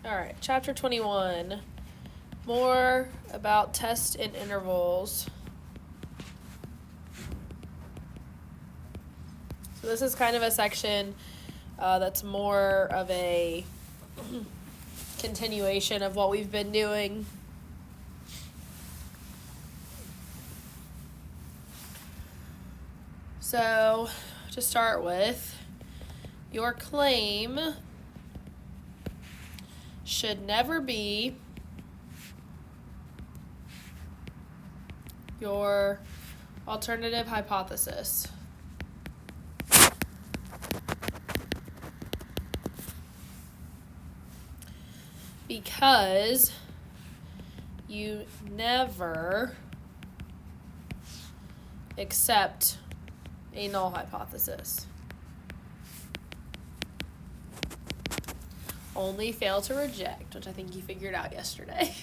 All right, chapter 21. More about test and intervals. So this is kind of a section that's more of a continuation of what we've been doing. So, to start with, your claim should never be your alternative hypothesis. Because you never accept a null hypothesis. Only fail to reject, which I think you figured out yesterday.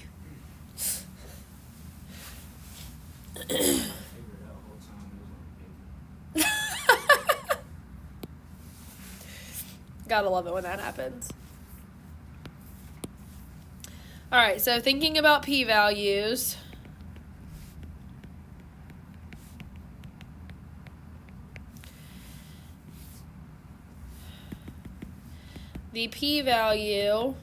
Gotta love it when that happens. All right, so thinking about p-values. The p-value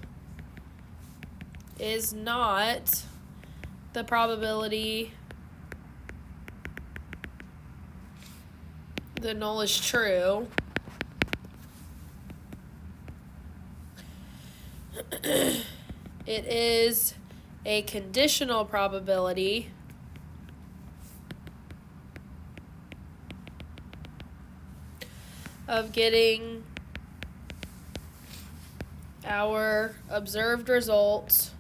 is not the probability the null is true. It is a conditional probability of getting our observed results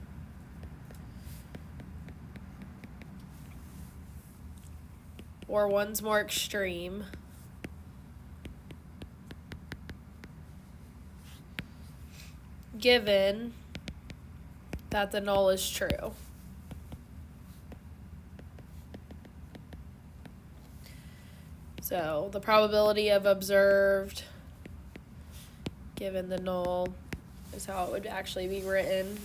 or one's more extreme given that the null is true. So the probability of observed given the null is how it would actually be written.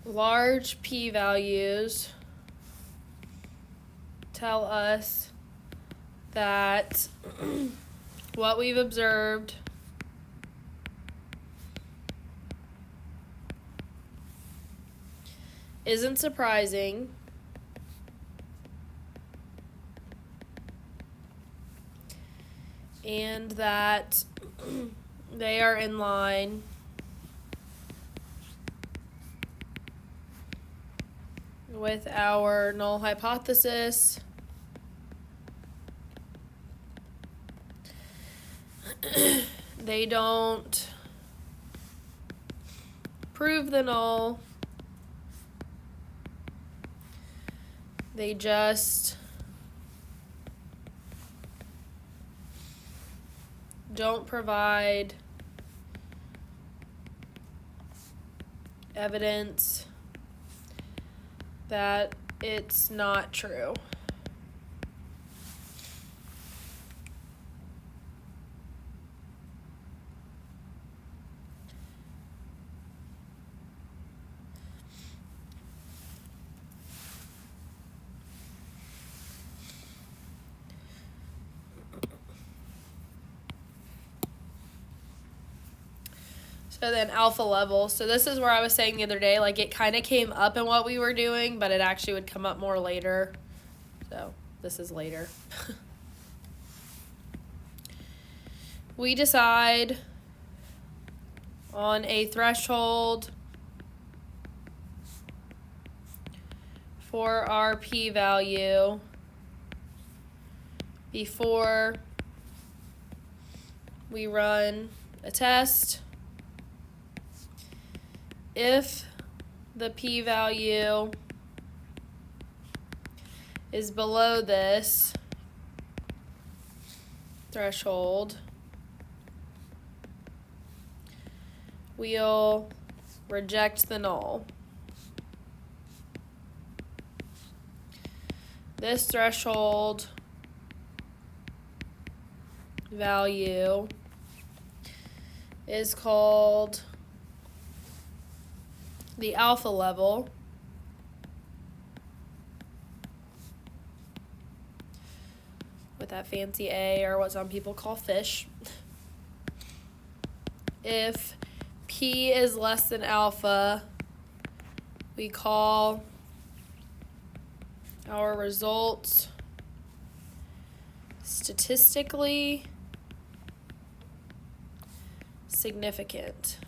Large p-values tell us that what we've observed isn't surprising and that they are in line with our null hypothesis. They don't prove the null. They just don't provide evidence that it's not true. So then alpha level. So this is where I was saying the other day, like it kind of came up in what we were doing, but it actually would come up more later. So this is later. We decide on a threshold for our p-value before we run a test. If the p-value is below this threshold, we'll reject the null. This threshold value is called the alpha level. With that fancy A, or what some people call fish. If P is less than alpha, we call our results statistically significant.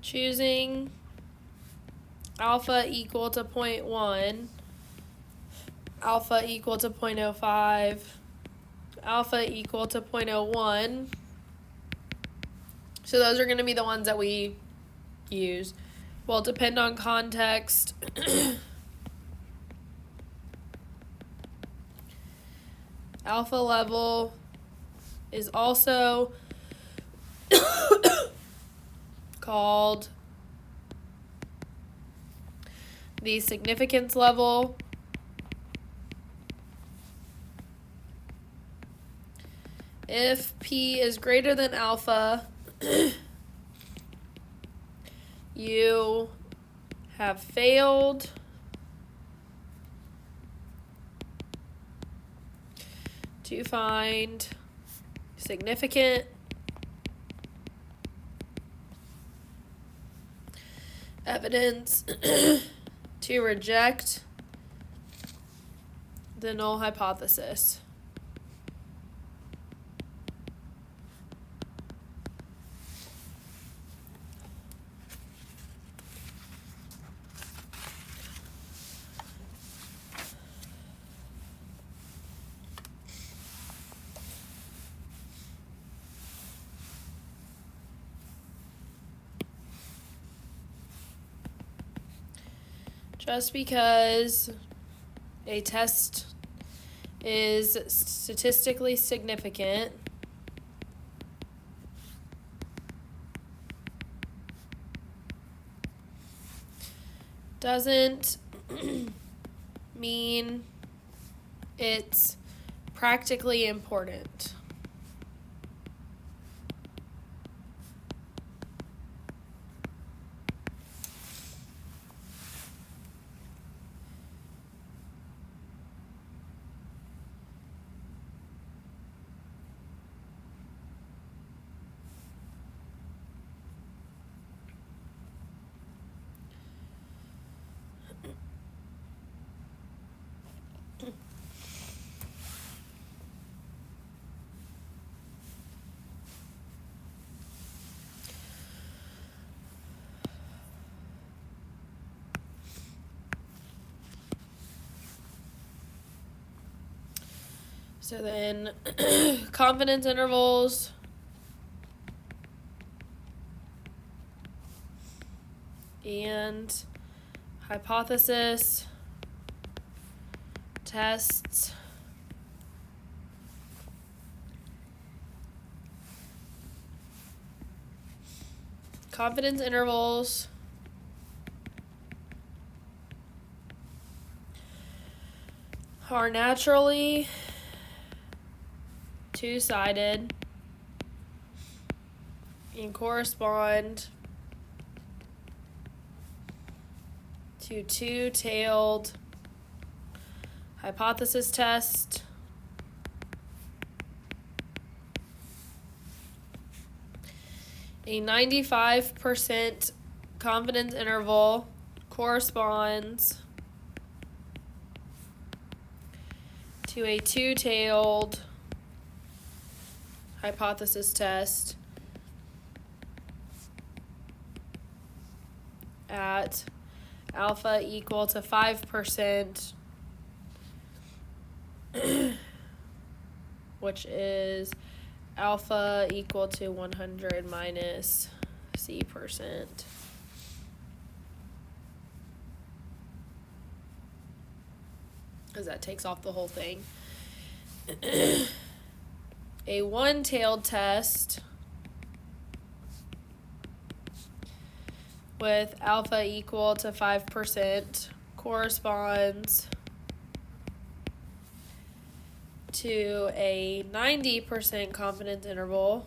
Choosing alpha equal to 0.1, alpha equal to 0.05, alpha equal to 0.01. So those are going to be the ones that we use. Will depend on context. Alpha level is also called the significance level. If P is greater than alpha, you have failed to find significant evidence to reject the null hypothesis. Just because a test is statistically significant doesn't mean it's practically important. So then confidence intervals and hypothesis tests confidence intervals are naturally two-sided and correspond to two-tailed hypothesis test a 95% confidence interval corresponds to a two-tailed hypothesis test at alpha equal to 5% which is alpha equal to 100 minus C%. Because that takes off the whole thing. A one-tailed test with alpha equal to 5% corresponds to a 90% confidence interval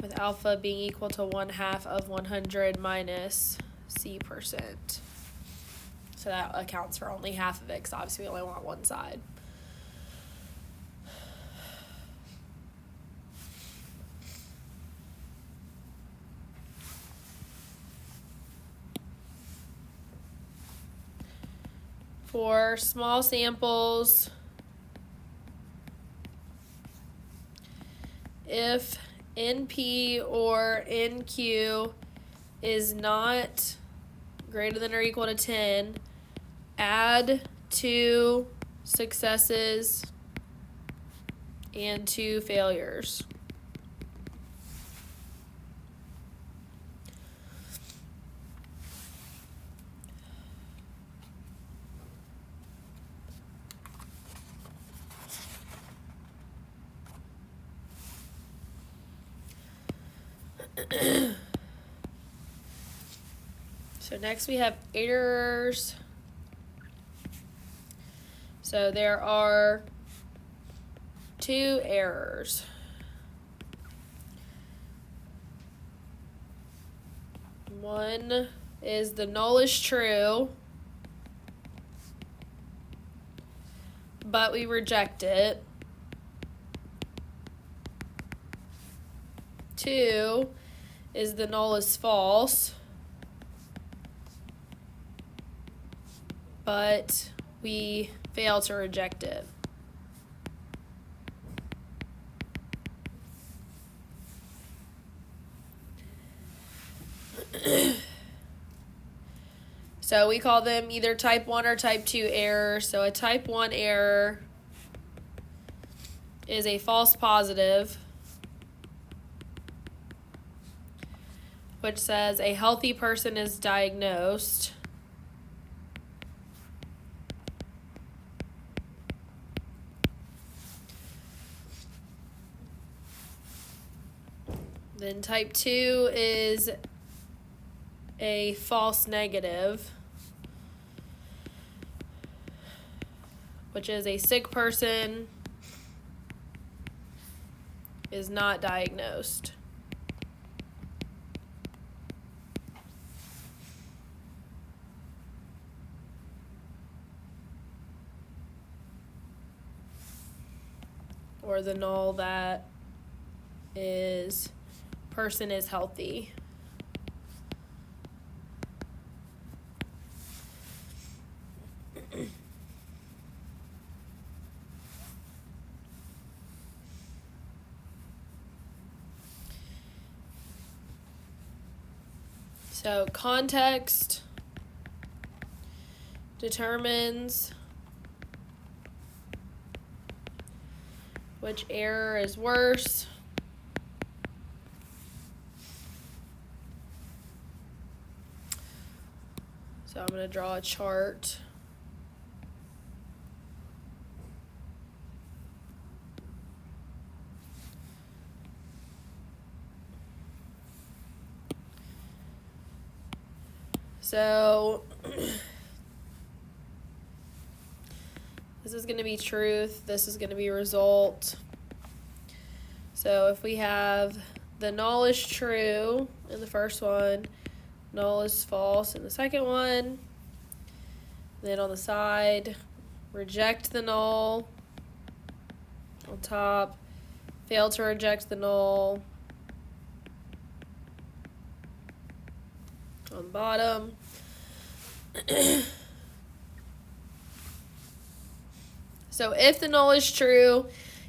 with alpha being equal to 1/2 of 100 minus C%. So that accounts for only half of it, because obviously we only want one side. For small samples, if NP or NQ is not greater than or equal to 10, add 2 successes and 2 failures. So next we have errors. So there are 2 errors. One is the null is true, but we reject it. 2 is the null is false, but we fail to reject it. So we call them either type 1 or type 2 errors. So a type 1 error is a false positive, which says a healthy person is diagnosed. Then type 2 is a false negative, which is a sick person is not diagnosed. Or the null that is person is healthy. So context determines which error is worse. So I'm going to draw a chart. So this is going to be truth. This is going to be result. So if we have the null is true in the first one, null is false in the second one, then on the side, reject the null. On top, fail to reject the null. On the bottom. So if the null is true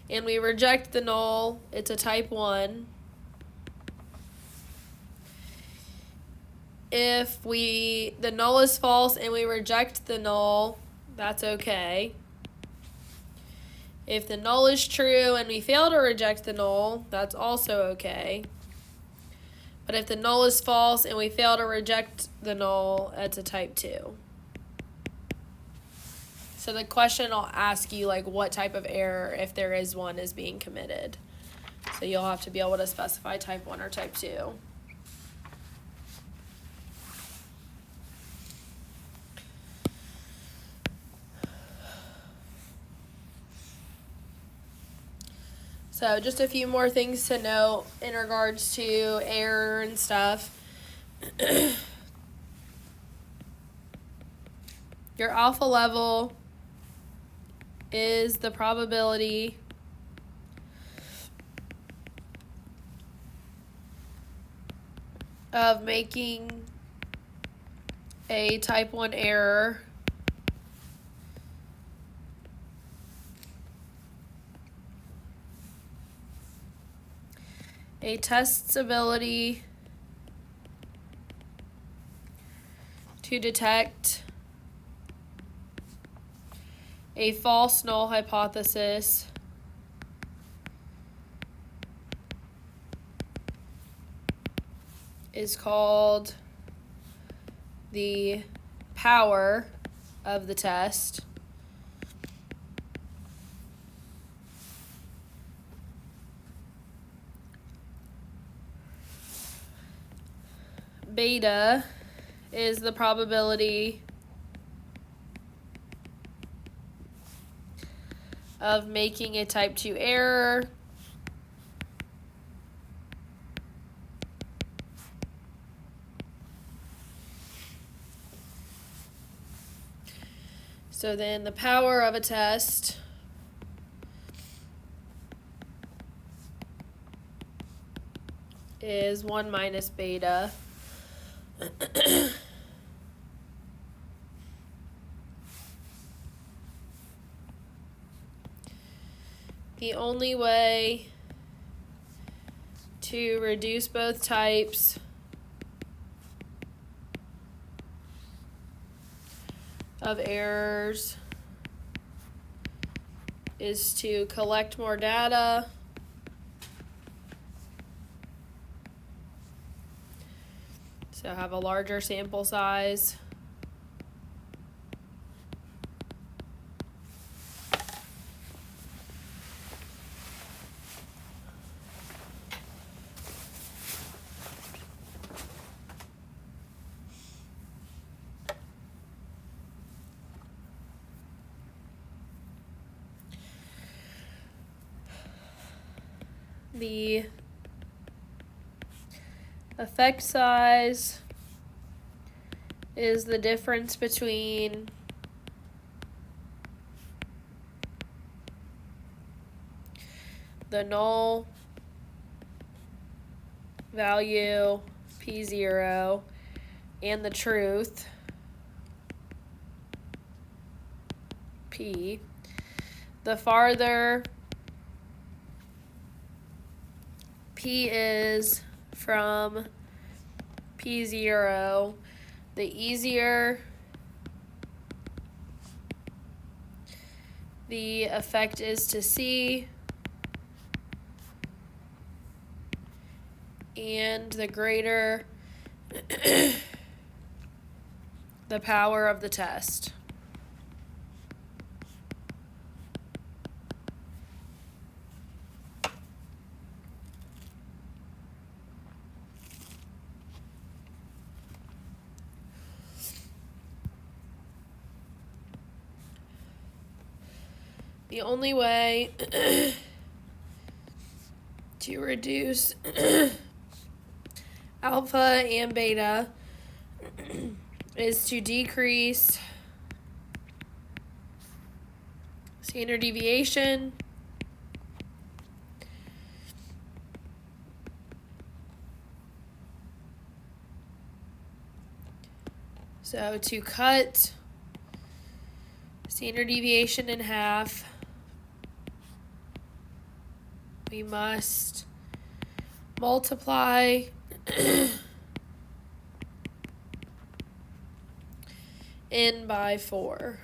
and we reject the null, it's a type 1. If the null is false and we reject the null, that's okay. If the null is true and we fail to reject the null, that's also okay. But if the null is false and we fail to reject the null, it's a type 2. So the question will ask you like what type of error, if there is one, is being committed. So you'll have to be able to specify type 1 or type 2. So just a few more things to note in regards to error and stuff. Your alpha level is the probability of making a type 1 error a test's ability to detect a false null hypothesis is called the power of the test. Beta is the probability of making a type 2 error so then the power of a test is 1 minus beta. The only way to reduce both types of errors is to collect more data so have a larger sample size. The effect size is the difference between the null value P0 and the truth P. The farther P is from P0, the easier the effect is to see, and the greater the power of the test. The only way to reduce alpha and beta is to decrease standard deviation so to cut standard deviation in half, we must multiply n by 4.